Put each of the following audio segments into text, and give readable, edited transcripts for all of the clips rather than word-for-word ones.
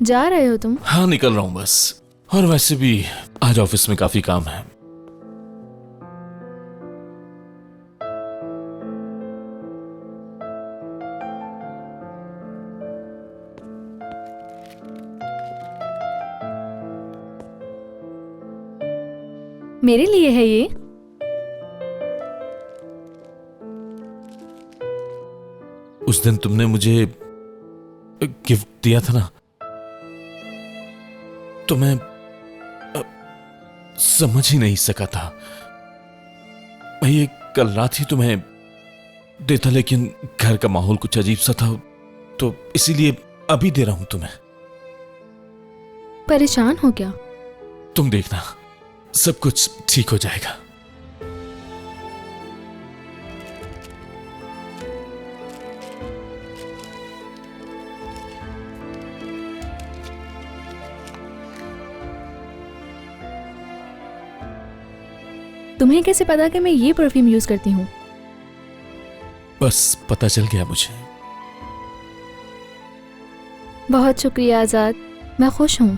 जा रहे हो तुम? हाँ, निकल रहा हूँ बस। और वैसे भी आज ऑफिस में काफी काम है। मेरे लिए है ये? उस दिन तुमने मुझे गिफ्ट दिया था ना, तो मैं समझ ही नहीं सका था। मैं ये कल रात ही तुम्हें देता, लेकिन घर का माहौल कुछ अजीब सा था, तो इसीलिए अभी दे रहा हूं तुम्हें। परेशान हो क्या? तुम देखना, सब कुछ ठीक हो जाएगा। तुम्हें कैसे पता कि मैं ये परफ्यूम यूज करती हूँ? बस पता चल गया मुझे। बहुत शुक्रिया आजाद, मैं खुश हूँ।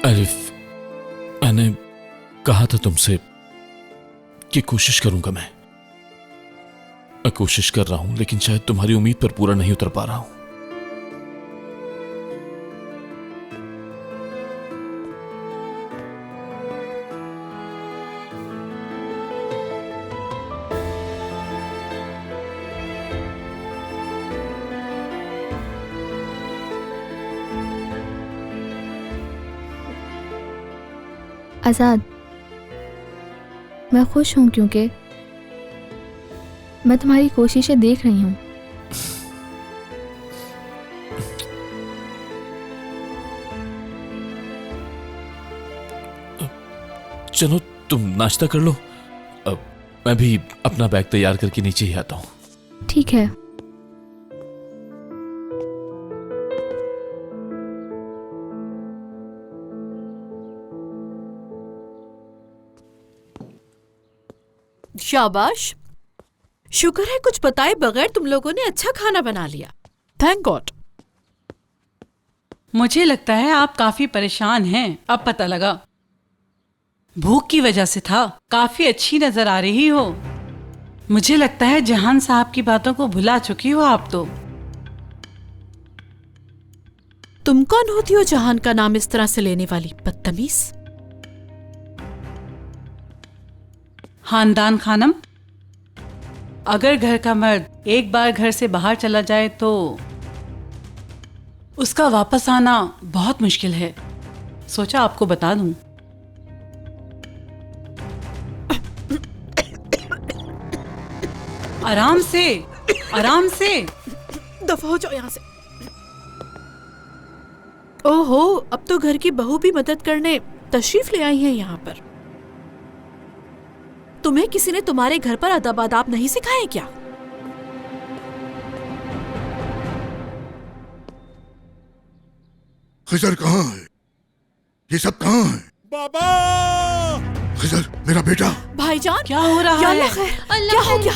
अलिफ, मैंने कहा था तुमसे कि कोशिश करूंगा। मैं कोशिश कर रहा हूं, लेकिन शायद तुम्हारी उम्मीद पर पूरा नहीं उतर पा रहा हूं। आजाद, मैं खुश हूं क्योंकि मैं तुम्हारी कोशिशें देख रही हूं। चलो तुम नाश्ता कर लो, मैं भी अपना बैग तैयार करके नीचे ही आता हूं। ठीक है। शाबाश, शुक्र है कुछ बताए बगैर तुम लोगों ने अच्छा खाना बना लिया। Thank God. मुझे लगता है आप काफी परेशान हैं। अब पता लगा, भूख की वजह से था। काफी अच्छी नजर आ रही हो। मुझे लगता है जहान साहब की बातों को भुला चुकी हो आप तो। तुम कौन होती हो जहान का नाम इस तरह से लेने वाली बदतमीज? खानदान खानम, अगर घर का मर्द एक बार घर से बाहर चला जाए तो उसका वापस आना बहुत मुश्किल है। सोचा आपको बता दूं। आराम से, आराम से। दफा हो जाओ यहां से। ओहो, अब तो घर की बहू भी मदद करने तशरीफ ले आई है यहाँ पर। तुम्हें किसी ने तुम्हारे घर पर अदब आदाब नहीं सिखाए क्या? खिजर कहाँ है? ये सब कहाँ है? बाबा! खिजर, मेरा बेटा। भाईजान, क्या हो रहा या है? क्या हो गया?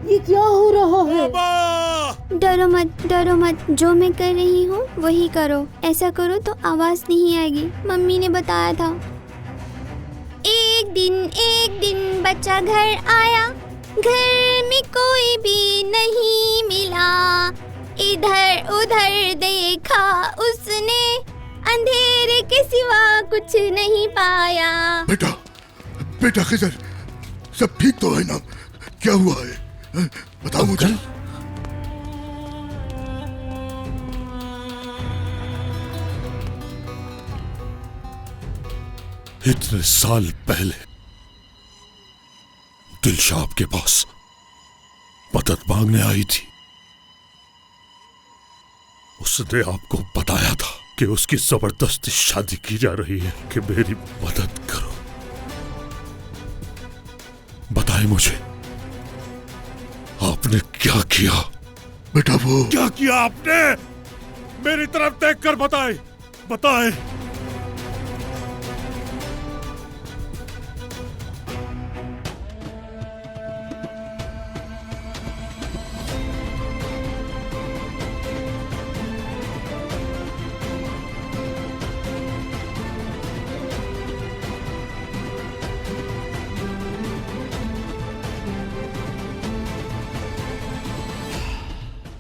ये क्या हो रहा है? बाबा! डरो मत, जो मैं कर रही हूँ वही करो। ऐसा करो तो आवाज नहीं आएगी, मम्मी ने बताया था। एक दिन बच्चा घर आया, घर में कोई भी नहीं मिला। इधर उधर देखा उसने, अंधेरे के सिवा कुछ नहीं पाया। बेटा खिजर, सब ठीक तो है ना? क्या हुआ है? बताओ मुझे। इतने साल पहले दिलशाद के पास मदद मांगने आई थी। उसने आपको बताया था कि उसकी जबरदस्ती शादी की जा रही है, कि मेरी मदद करो। बताए मुझे, आपने क्या किया? बेटा वो क्या किया आपने? मेरी तरफ देख कर बताए बताए